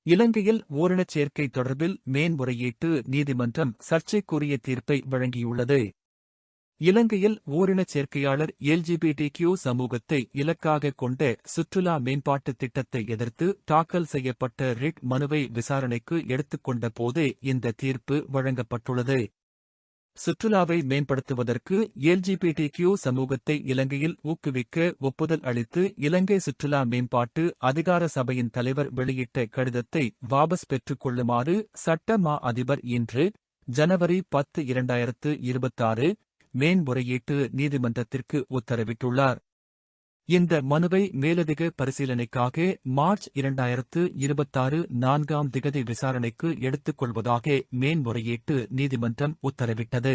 இலங்கையில் ஓரினச் சேர்க்கை தொடர்பில் மேன்முறையீட்டு நீதிமன்றம் சர்ச்சைக்குரிய தீர்ப்பை வழங்கியுள்ளது. இலங்கையில் ஓரினச் சேர்க்கையாளர் எல்ஜிபிடிகியூ சமூகத்தை இலக்காகக் கொண்ட சுற்றுலா மேம்பாட்டுத் திட்டத்தை எதிர்த்து தாக்கல் செய்யப்பட்ட ரிட் மனுவை விசாரணைக்கு எடுத்துக்கொண்ட போதே இந்த தீர்ப்பு வழங்கப்பட்டுள்ளது. சுற்றுலாவை மேம்படுத்துவதற்கு எல்ஜிபிடிகியூ சமூகத்தை இலங்கையில் ஊக்குவிக்க ஒப்புதல் அளித்து இலங்கை சுற்றுலா மேம்பாட்டு அதிகார சபையின் தலைவர் வெளியிட்ட கடிதத்தை வாபஸ் பெற்றுக் கொள்ளுமாறு சட்ட மா அதிபர் இன்று ஜனவரி 10, 2026 மேன்முறையீட்டு நீதிமன்றத்திற்கு உத்தரவிட்டுள்ளார். இந்த மனுவை மேலதிக பரிசீலனைக்காக மார்ச் 2026 4 விசாரணைக்கு எடுத்துக் கொள்வதாக மேன்முறையீட்டு நீதிமன்றம் உத்தரவிட்டது.